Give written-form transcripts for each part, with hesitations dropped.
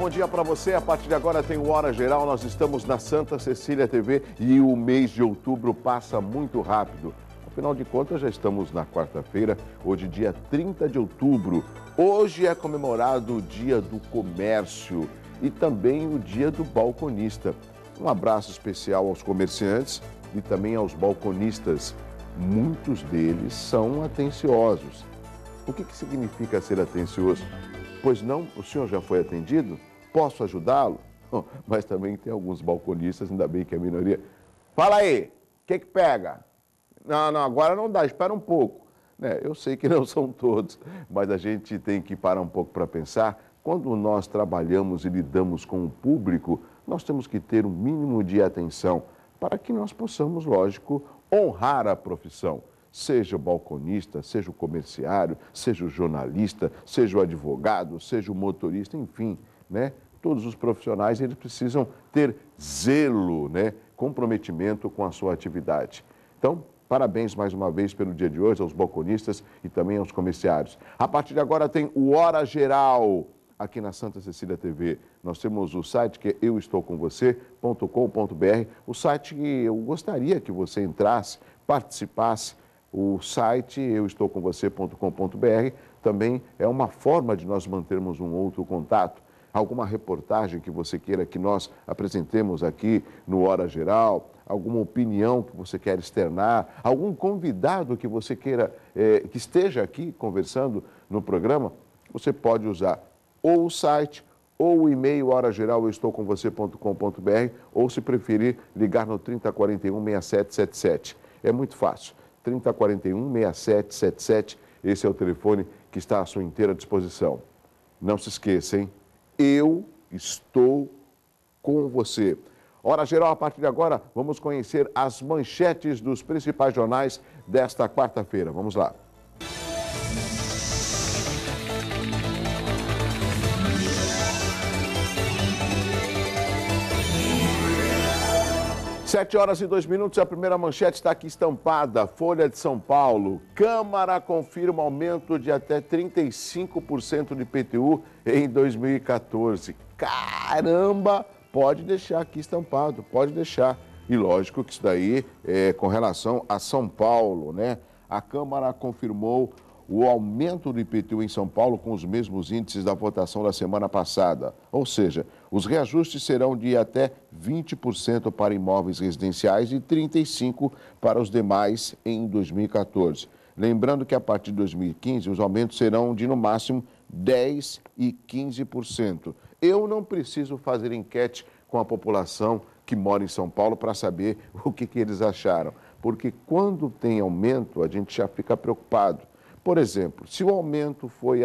bom dia para você. A partir de agora tem o Hora Geral. Nós estamos na Santa Cecília TV e o mês de outubro passa muito rápido. Afinal de contas, já estamos na quarta-feira, hoje dia 30 de outubro. Hoje é comemorado o Dia do Comércio e também o Dia do Balconista. Um abraço especial aos comerciantes e também aos balconistas. Muitos deles são atenciosos. O que significa ser atencioso? Pois não, o senhor já foi atendido? Posso ajudá-lo? Mas também tem alguns balconistas, ainda bem que é a minoria. Fala aí, o que pega? Não, agora não dá, espera um pouco. Eu sei que não são todos, mas a gente tem que parar um pouco para pensar. Quando nós trabalhamos e lidamos com o público, nós temos que ter um mínimo de atenção para que nós possamos, lógico, honrar a profissão. Seja o balconista, seja o comerciário, seja o jornalista, seja o advogado, seja o motorista, enfim, todos os profissionais eles precisam ter zelo, comprometimento com a sua atividade. Então, parabéns mais uma vez pelo dia de hoje aos balconistas e também aos comerciários. A partir de agora tem o Hora Geral aqui na Santa Cecília TV. Nós temos o site que é euestoucomvocê.com.br, o site que eu gostaria que você entrasse, participasse. O site euestoucomvocê.com.br também é uma forma de nós mantermos um outro contato. Alguma reportagem que você queira que nós apresentemos aqui no Hora Geral, alguma opinião que você quer externar, algum convidado que você queira que esteja aqui conversando no programa, você pode usar ou o site ou o e-mail horageral.euestoucomvocê.com.br ou, se preferir, ligar no 3041-6777. É muito fácil. 3041-6777, esse é o telefone que está à sua inteira disposição. Não se esqueça, hein? Eu estou com você. Hora Geral, a partir de agora, vamos conhecer as manchetes dos principais jornais desta quarta-feira. Vamos lá. 7h02, a primeira manchete está aqui estampada, Folha de São Paulo. Câmara confirma aumento de até 35% de IPTU em 2014. Caramba, pode deixar aqui estampado, pode deixar. E lógico que isso daí é com relação a São Paulo, A Câmara confirmou o aumento do IPTU em São Paulo com os mesmos índices da votação da semana passada. Ou seja, os reajustes serão de até 20% para imóveis residenciais e 35% para os demais em 2014. Lembrando que a partir de 2015 os aumentos serão de no máximo 10% e 15%. Eu não preciso fazer enquete com a população que mora em São Paulo para saber o que eles acharam. Porque quando tem aumento, a gente já fica preocupado. Por exemplo, se o aumento foi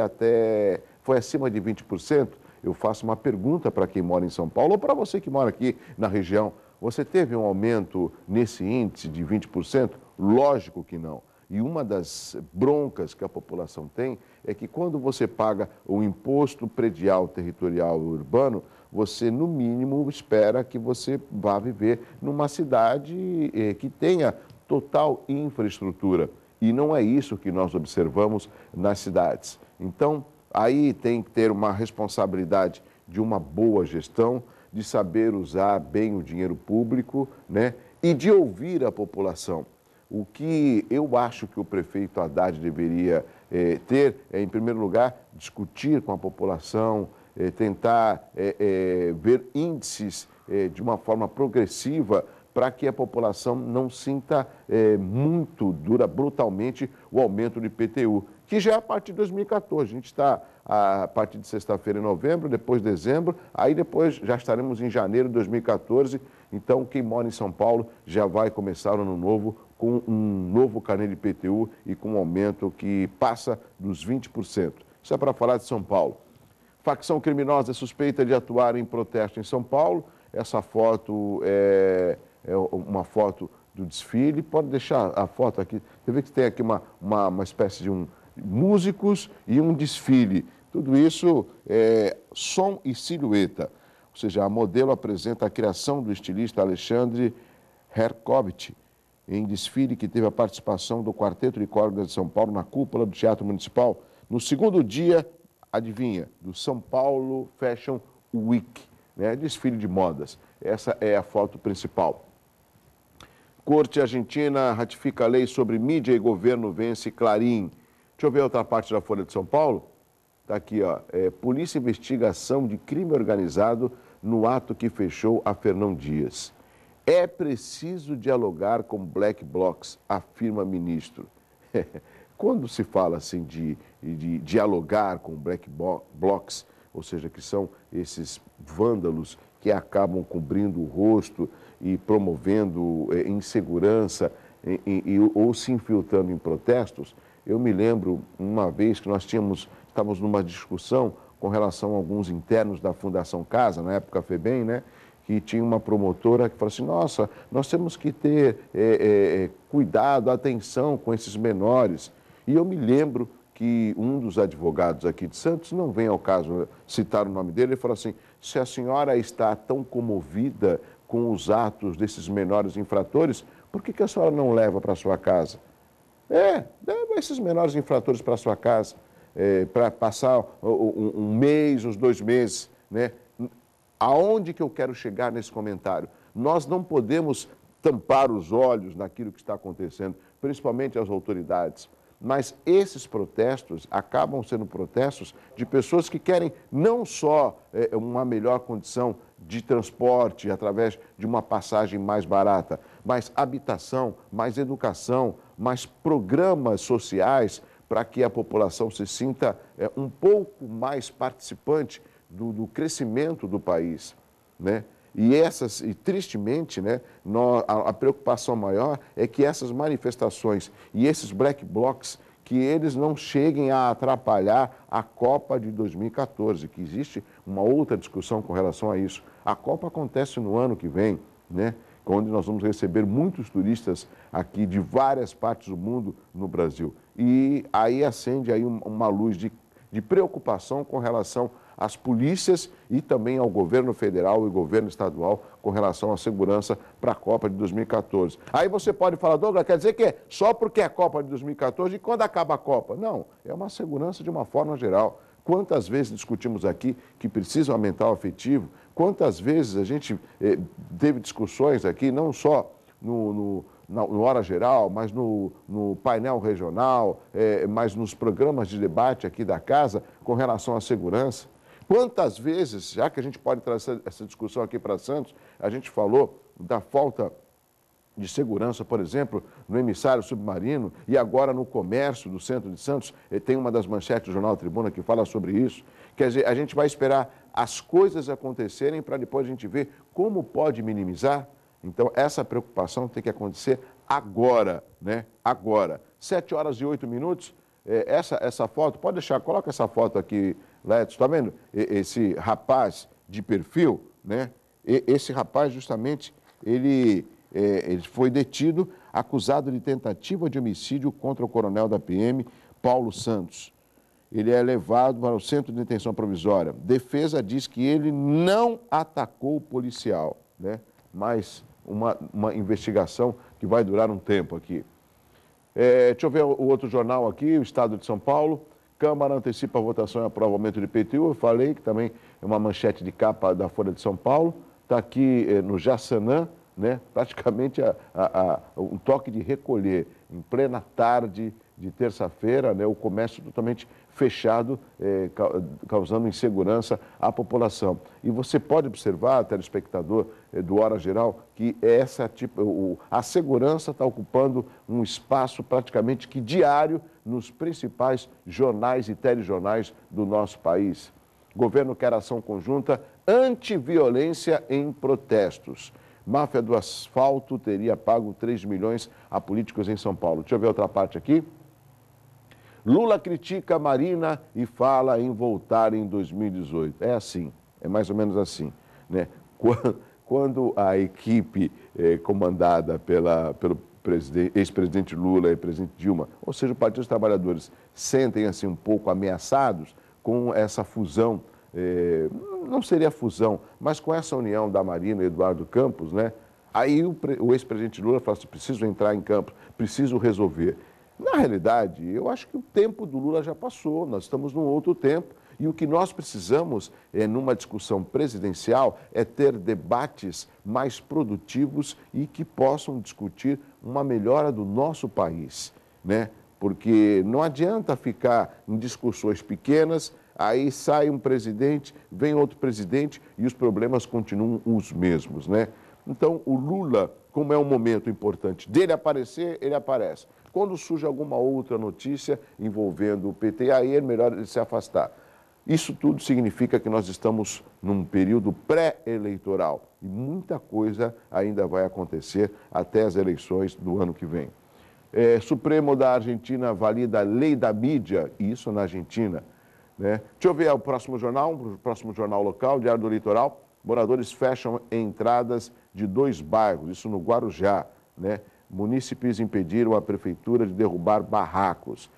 acima de 20%, eu faço uma pergunta para quem mora em São Paulo ou para você que mora aqui na região. Você teve um aumento nesse índice de 20%? Lógico que não. E uma das broncas que a população tem é que quando você paga o imposto predial territorial urbano, você, no mínimo, espera que você vá viver numa cidade que tenha total infraestrutura. E não é isso que nós observamos nas cidades. Então, aí tem que ter uma responsabilidade de uma boa gestão, de saber usar bem o dinheiro público, e de ouvir a população. O que eu acho que o prefeito Haddad deveria ter é, em primeiro lugar, discutir com a população, tentar ver índices de uma forma progressiva para que a população não sinta brutalmente o aumento do IPTU, que já é a partir de 2014. A gente está a partir de sexta-feira em novembro, depois dezembro, aí depois já estaremos em janeiro de 2014. Então, quem mora em São Paulo já vai começar o ano novo com um novo carnê de IPTU e com um aumento que passa dos 20%. Isso é para falar de São Paulo. Facção criminosa é suspeita de atuar em protesto em São Paulo. Essa foto é uma foto do desfile. Pode deixar a foto aqui. Você vê que tem aqui uma espécie de músicos e um desfile. Tudo isso é som e silhueta. Ou seja, a modelo apresenta a criação do estilista Alexandre Herkovitch em desfile que teve a participação do Quarteto de Cordas de São Paulo na cúpula do Teatro Municipal. No segundo dia, adivinha, do São Paulo Fashion Week, né? Desfile de modas. Essa é a foto principal. Corte Argentina ratifica a lei sobre mídia e governo, vence Clarim. Deixa eu ver outra parte da Folha de São Paulo. Está aqui, ó. Polícia investiga ação de crime organizado no ato que fechou a Fernão Dias. É preciso dialogar com Black Blocs, afirma ministro. Quando se fala assim de dialogar com Black Blocs, ou seja, que são esses vândalos que acabam cobrindo o rosto e promovendo insegurança ou se infiltrando em protestos, eu me lembro uma vez que estávamos numa discussão com relação a alguns internos da Fundação Casa, na época FEBEM, né? Que tinha uma promotora que falou assim, nossa, nós temos que ter cuidado, atenção com esses menores. E eu me lembro que um dos advogados aqui de Santos, não vem ao caso citar o nome dele, ele falou assim, se a senhora está tão comovida com os atos desses menores infratores, por que a senhora não leva para sua casa? Leva esses menores infratores para sua casa, para passar um mês, uns 2 meses, né? Aonde que eu quero chegar nesse comentário? Nós não podemos tampar os olhos naquilo que está acontecendo, principalmente as autoridades. Mas esses protestos acabam sendo protestos de pessoas que querem não só uma melhor condição de transporte através de uma passagem mais barata, mas habitação, mais educação, mais programas sociais para que a população se sinta um pouco mais participante do crescimento do país, né? E tristemente, né, a preocupação maior é que essas manifestações e esses black blocs, que eles não cheguem a atrapalhar a Copa de 2014, que existe uma outra discussão com relação a isso. A Copa acontece no ano que vem, né, onde nós vamos receber muitos turistas aqui de várias partes do mundo no Brasil. E aí acende aí uma luz de preocupação com relação às polícias e também ao governo federal e governo estadual com relação à segurança para a Copa de 2014. Aí você pode falar, Douglas, quer dizer que é só porque é a Copa de 2014 e quando acaba a Copa? Não, é uma segurança de uma forma geral. Quantas vezes discutimos aqui que precisa aumentar o efetivo? Quantas vezes a gente teve discussões aqui, não só no Hora Geral, mas no painel regional, mas nos programas de debate aqui da casa com relação à segurança. Quantas vezes, já que a gente pode trazer essa discussão aqui para Santos, a gente falou da falta de segurança, por exemplo, no emissário submarino e agora no comércio do centro de Santos, tem uma das manchetes do Jornal Tribuna que fala sobre isso. Quer dizer, a gente vai esperar as coisas acontecerem para depois a gente ver como pode minimizar. Então, essa preocupação tem que acontecer agora, né? Agora. 7h08. Essa foto, pode deixar, coloca essa foto aqui, Leto, está vendo? Esse rapaz de perfil, né? Esse rapaz, justamente, ele foi detido, acusado de tentativa de homicídio contra o coronel da PM, Paulo Santos. Ele é levado para o centro de detenção provisória. Defesa diz que ele não atacou o policial, né? Mas uma investigação que vai durar um tempo aqui. Deixa eu ver o outro jornal aqui, o Estado de São Paulo. Câmara antecipa a votação e aprova o aumento de IPTU. Eu falei que também é uma manchete de capa da Folha de São Paulo. Está aqui no Jaçanã, né? Praticamente um toque de recolher em plena tarde de terça-feira, né? O comércio totalmente fechado, causando insegurança à população. E você pode observar, telespectador do Hora Geral, que a segurança está ocupando um espaço praticamente que diário nos principais jornais e telejornais do nosso país. O governo quer ação conjunta anti-violência em protestos. Máfia do asfalto teria pago 3 milhões a políticos em São Paulo. Deixa eu ver outra parte aqui. Lula critica Marina e fala em voltar em 2018. É assim, é mais ou menos assim, né? Quando a equipe comandada pelo ex-presidente Lula e presidente Dilma, ou seja, o Partido dos Trabalhadores, sentem assim um pouco ameaçados com essa fusão, não seria fusão, mas com essa união da Marina e Eduardo Campos, né? Aí o ex-presidente Lula fala assim, preciso entrar em campo, preciso resolver. Na realidade, eu acho que o tempo do Lula já passou, nós estamos num outro tempo E o que nós precisamos, numa discussão presidencial, é ter debates mais produtivos e que possam discutir uma melhora do nosso país, né? Porque não adianta ficar em discussões pequenas, aí sai um presidente, vem outro presidente e os problemas continuam os mesmos, né? Então, o Lula, como é um momento importante dele aparecer, ele aparece. Quando surge alguma outra notícia envolvendo o PT, aí é melhor ele se afastar. Isso tudo significa que nós estamos num período pré-eleitoral e muita coisa ainda vai acontecer até as eleições do ano que vem. Supremo da Argentina valida a lei da mídia, e isso na Argentina, né? Deixa eu ver o próximo jornal local, Diário do Litoral. Moradores fecham entradas de 2 bairros, isso no Guarujá, né? Munícipes impediram a prefeitura de derrubar barracos.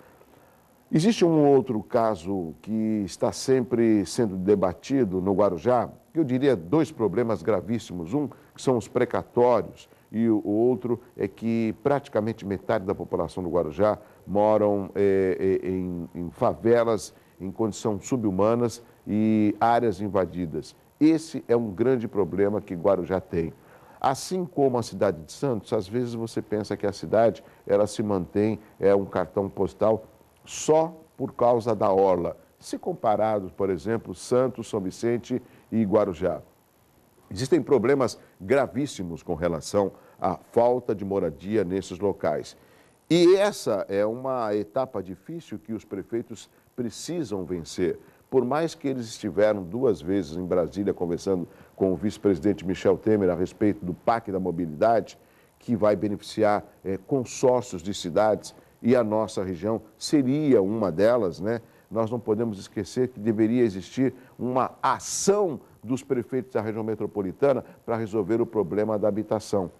Existe um outro caso que está sempre sendo debatido no Guarujá, que eu diria 2 problemas gravíssimos. Um, que são os precatórios, e o outro é que praticamente metade da população do Guarujá moram em favelas em condições subhumanas e áreas invadidas. Esse é um grande problema que Guarujá tem. Assim como a cidade de Santos, às vezes você pensa que a cidade ela se mantém, um cartão postal só por causa da orla. Se comparados, por exemplo, Santos, São Vicente e Guarujá. Existem problemas gravíssimos com relação à falta de moradia nesses locais. E essa é uma etapa difícil que os prefeitos precisam vencer. Por mais que eles estiveram 2 vezes em Brasília conversando com o vice-presidente Michel Temer a respeito do PAC da Mobilidade, que vai beneficiar consórcios de cidades, e a nossa região seria uma delas, né? Nós não podemos esquecer que deveria existir uma ação dos prefeitos da região metropolitana para resolver o problema da habitação.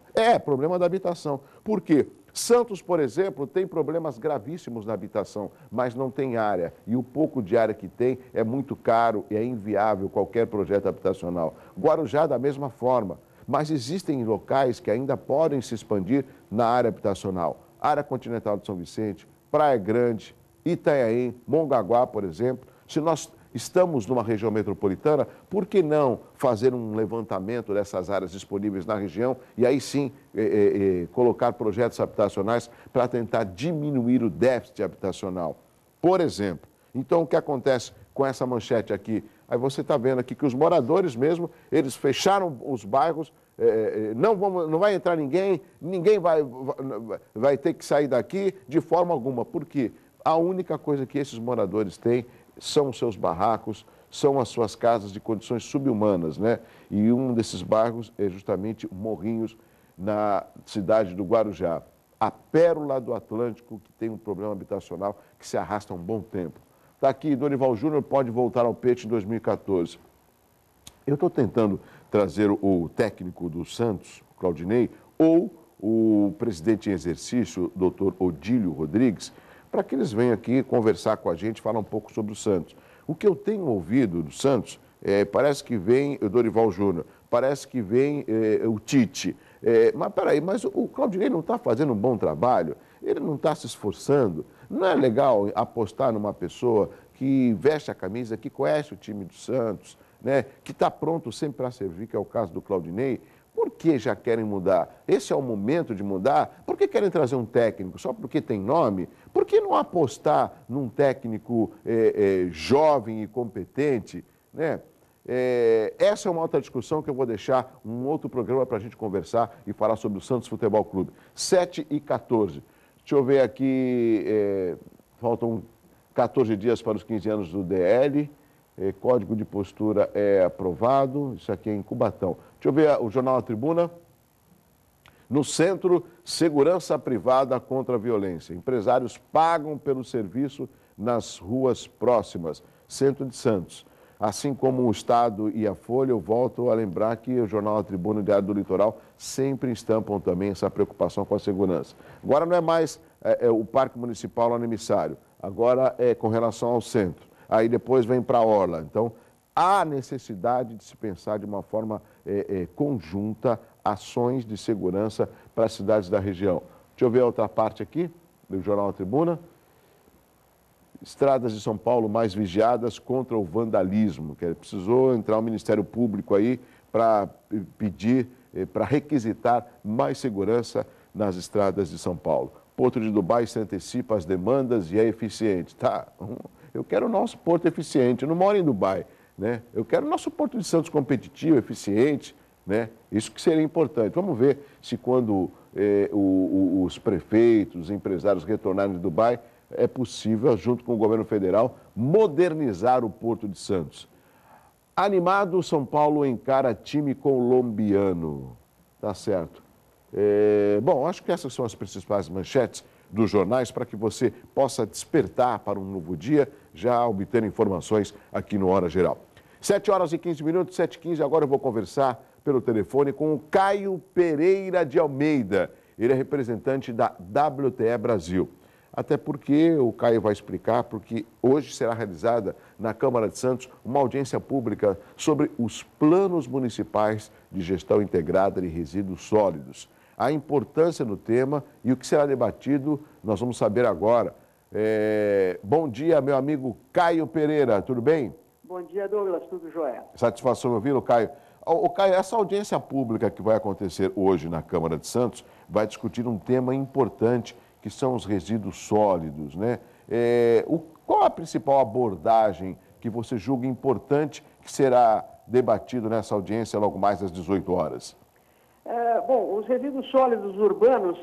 Problema da habitação. Por quê? Santos, por exemplo, tem problemas gravíssimos na habitação, mas não tem área. E o pouco de área que tem é muito caro e é inviável qualquer projeto habitacional. Guarujá, da mesma forma. Mas existem locais que ainda podem se expandir na área habitacional. Área continental de São Vicente, Praia Grande, Itanhaém, Mongaguá, por exemplo. Se nós estamos numa região metropolitana, por que não fazer um levantamento dessas áreas disponíveis na região e aí sim colocar projetos habitacionais para tentar diminuir o déficit habitacional? Por exemplo, então o que acontece com essa manchete aqui? Aí você está vendo aqui que os moradores mesmo, eles fecharam os bairros, não vai entrar ninguém vai ter que sair daqui de forma alguma. Por quê? A única coisa que esses moradores têm são os seus barracos, são as suas casas de condições subhumanas, né? E um desses bairros é justamente Morrinhos, na cidade do Guarujá. A pérola do Atlântico, que tem um problema habitacional que se arrasta há um bom tempo. Está aqui, Dorival Júnior pode voltar ao peixe em 2014. Eu estou tentando trazer o técnico do Santos, Claudinei, ou o presidente em exercício, doutor Odílio Rodrigues, para que eles venham aqui conversar com a gente, falar um pouco sobre o Santos. O que eu tenho ouvido do Santos, parece que vem o Dorival Júnior, parece que vem o Tite. Mas peraí, mas o Claudinei não está fazendo um bom trabalho? Ele não está se esforçando? Não é legal apostar numa pessoa que veste a camisa, que conhece o time do Santos, né? Que está pronto sempre para servir, que é o caso do Claudinei? Por que já querem mudar? Esse é o momento de mudar? Por que querem trazer um técnico? Só porque tem nome? Por que não apostar num técnico jovem e competente, né? Essa é uma outra discussão que eu vou deixar um outro programa para a gente conversar e falar sobre o Santos Futebol Clube. 7h14. Deixa eu ver aqui, faltam 14 dias para os 15 anos do DL. Código de postura é aprovado. Isso aqui é em Cubatão. Deixa eu ver o Jornal A Tribuna. No centro, segurança privada contra a violência. Empresários pagam pelo serviço nas ruas próximas. Centro de Santos. Assim como o Estado e a Folha, eu volto a lembrar que o Jornal A Tribuna e o Diário do Litoral sempre estampam também essa preocupação com a segurança. Agora não é mais o Parque Municipal lá no emissário. Agora é com relação ao centro. Aí depois vem para a orla. Então, há necessidade de se pensar de uma forma conjunta ações de segurança para as cidades da região. Deixa eu ver a outra parte aqui, do Jornal A Tribuna. estradas de São Paulo mais vigiadas contra o vandalismo, que precisou entrar o Ministério Público aí para pedir, para requisitar mais segurança nas estradas de São Paulo. Porto de Dubai se antecipa às demandas e é eficiente. Tá, eu quero o nosso porto eficiente, eu não moro em Dubai, né? Eu quero o nosso Porto de Santos competitivo, eficiente, né? Isso que seria importante. Vamos ver se quando os prefeitos, os empresários retornarem de Dubai, é possível, junto com o governo federal, modernizar o Porto de Santos. Animado, São Paulo encara time colombiano. Tá certo. Bom, acho que essas são as principais manchetes dos jornais para que você possa despertar para um novo dia, já obter informações aqui no Hora Geral. 7 horas e 15 minutos, 7h15, agora eu vou conversar pelo telefone com o Caio Pereira de Almeida. Ele é representante da WTE Brasil. Até porque o Caio vai explicar, porque hoje será realizada na Câmara de Santos uma audiência pública sobre os planos municipais de gestão integrada de resíduos sólidos. A importância do tema e o que será debatido, nós vamos saber agora. Bom dia, meu amigo Caio Pereira, tudo bem? Bom dia, Douglas, tudo jóia. Satisfação ouvi-lo, Caio. Caio, essa audiência pública que vai acontecer hoje na Câmara de Santos vai discutir um tema importante, que são os resíduos sólidos, né? Qual a principal abordagem que você julga importante que será debatido nessa audiência logo mais às 18 horas? Bom, os resíduos sólidos urbanos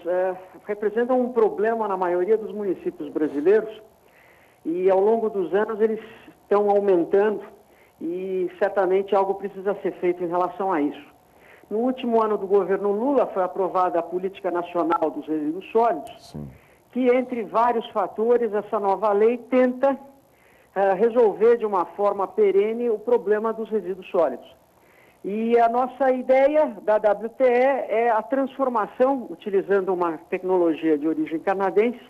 representam um problema na maioria dos municípios brasileiros e ao longo dos anos eles estão aumentando e certamente algo precisa ser feito em relação a isso. No último ano do governo Lula foi aprovada a Política Nacional dos Resíduos Sólidos, sim, que entre vários fatores essa nova lei tenta resolver de uma forma perene o problema dos resíduos sólidos. E a nossa ideia da WTE é a transformação, utilizando uma tecnologia de origem canadense,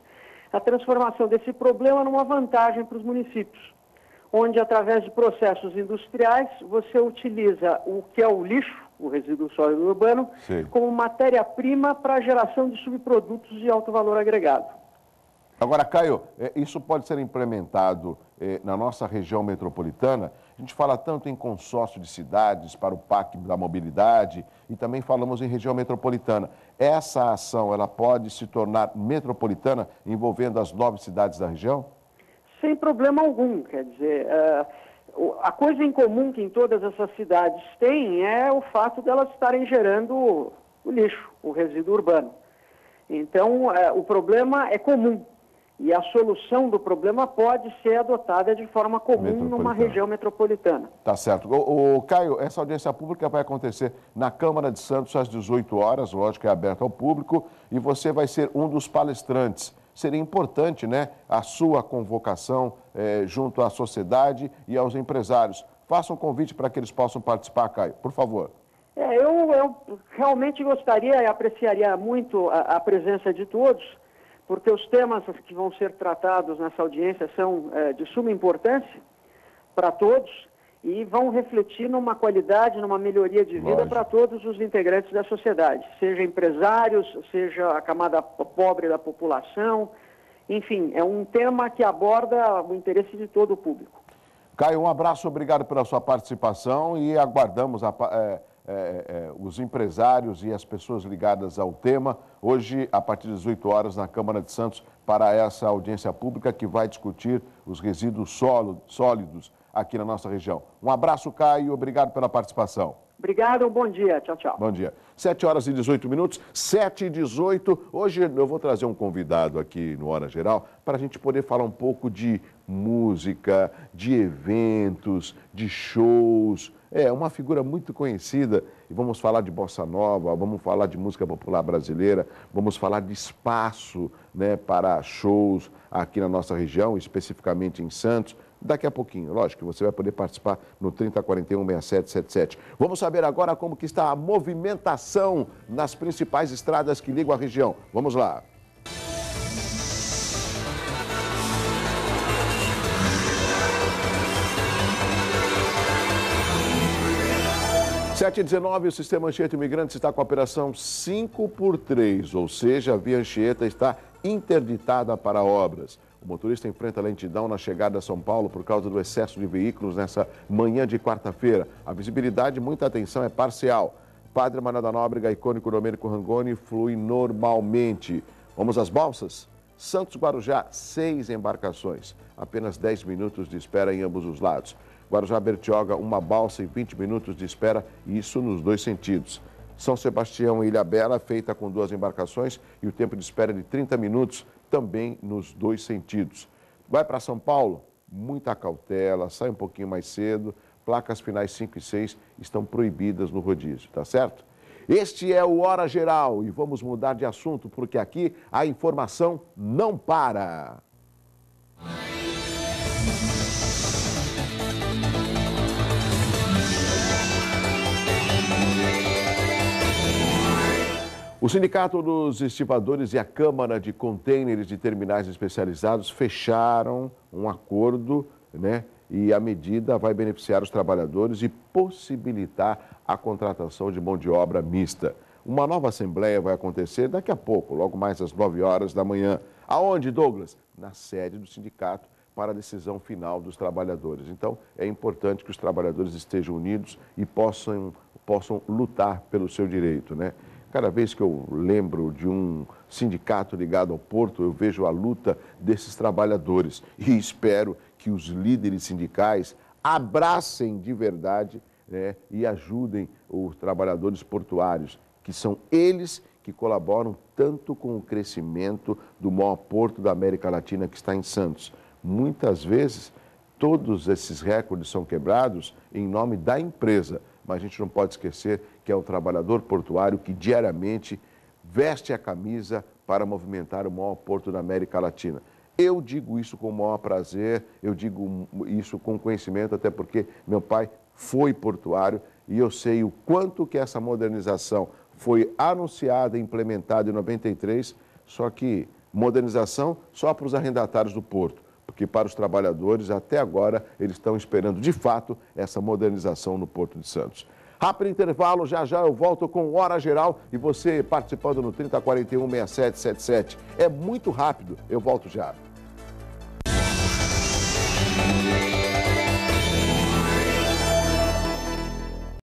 a transformação desse problema numa vantagem para os municípios, onde através de processos industriais você utiliza o que é o lixo, o resíduo sólido urbano, sim, como matéria-prima para a geração de subprodutos de alto valor agregado. Agora, Caio, isso pode ser implementado na nossa região metropolitana? A gente fala tanto em consórcio de cidades para o PAC da mobilidade e também falamos em região metropolitana. Essa ação, ela pode se tornar metropolitana envolvendo as 9 cidades da região? Sem problema algum, quer dizer, a coisa em comum que em todas essas cidades têm é o fato de elas estarem gerando o lixo, o resíduo urbano. Então, o problema é comum. E a solução do problema pode ser adotada de forma comum numa região metropolitana. Tá certo. Caio, essa audiência pública vai acontecer na Câmara de Santos às 18 horas, lógico, é aberta ao público, e você vai ser um dos palestrantes. Seria importante, né, a sua convocação junto à sociedade e aos empresários. Faça um convite para que eles possam participar, Caio, por favor. Eu realmente gostaria e apreciaria muito a presença de todos, porque os temas que vão ser tratados nessa audiência são de suma importância para todos e vão refletir numa qualidade, numa melhoria de vida para todos os integrantes da sociedade, seja empresários, seja a camada pobre da população, enfim, é um tema que aborda o interesse de todo o público. Caio, um abraço, obrigado pela sua participação e aguardamos os empresários e as pessoas ligadas ao tema, hoje, a partir das 18 horas, na Câmara de Santos, para essa audiência pública que vai discutir os resíduos sólidos aqui na nossa região. Um abraço, Caio, obrigado pela participação. Obrigado, bom dia, tchau, tchau. Bom dia. 7 horas e 18 minutos, 7h18. Hoje eu vou trazer um convidado aqui no Hora Geral para a gente poder falar um pouco de música, de eventos, de shows. É uma figura muito conhecida e vamos falar de bossa nova, vamos falar de música popular brasileira, vamos falar de espaço, né, para shows aqui na nossa região, especificamente em Santos. Daqui a pouquinho, lógico que você vai poder participar no 3041-6777. Vamos saber agora como que está a movimentação nas principais estradas que ligam a região. Vamos lá. 7h19, o Sistema Anchieta Imigrantes está com a operação 5x3, ou seja, a Via Anchieta está interditada para obras. O motorista enfrenta lentidão na chegada a São Paulo por causa do excesso de veículos nessa manhã de quarta-feira. A visibilidade, muita atenção, é parcial. Padre Manuel da Nóbrega, icônico Domênico Rangoni, flui normalmente. Vamos às balsas? Santos Guarujá, 6 embarcações. Apenas 10 minutos de espera em ambos os lados. Guarujá Bertioga, uma balsa e 20 minutos de espera, isso nos dois sentidos. São Sebastião e Ilhabela, feita com 2 embarcações e o tempo de espera de 30 minutos, também nos dois sentidos. Vai para São Paulo? Muita cautela, sai um pouquinho mais cedo. Placas finais 5 e 6 estão proibidas no rodízio, tá certo? Este é o Hora Geral e vamos mudar de assunto porque aqui a informação não para. O Sindicato dos Estivadores e a Câmara de Contêineres de Terminais Especializados fecharam um acordo, né? E a medida vai beneficiar os trabalhadores e possibilitar a contratação de mão de obra mista. Uma nova assembleia vai acontecer daqui a pouco, logo mais às 9 horas da manhã. Aonde, Douglas? Na sede do sindicato para a decisão final dos trabalhadores. Então, é importante que os trabalhadores estejam unidos e possam lutar pelo seu direito, né? Cada vez que eu lembro de um sindicato ligado ao porto, eu vejo a luta desses trabalhadores e espero que os líderes sindicais abracem de verdade, né, e ajudem os trabalhadores portuários, que são eles que colaboram tanto com o crescimento do maior porto da América Latina, que está em Santos. Muitas vezes, todos esses recordes são quebrados em nome da empresa, mas a gente não pode esquecer que é o trabalhador portuário que diariamente veste a camisa para movimentar o maior porto da América Latina. Eu digo isso com o maior prazer, eu digo isso com conhecimento, até porque meu pai foi portuário e eu sei o quanto que essa modernização foi anunciada e implementada em 93, só que modernização só para os arrendatários do porto, porque para os trabalhadores, até agora, eles estão esperando, de fato, essa modernização no Porto de Santos. Rápido intervalo, já já eu volto com Hora Geral e você participando no 3041-6777. É muito rápido, eu volto já.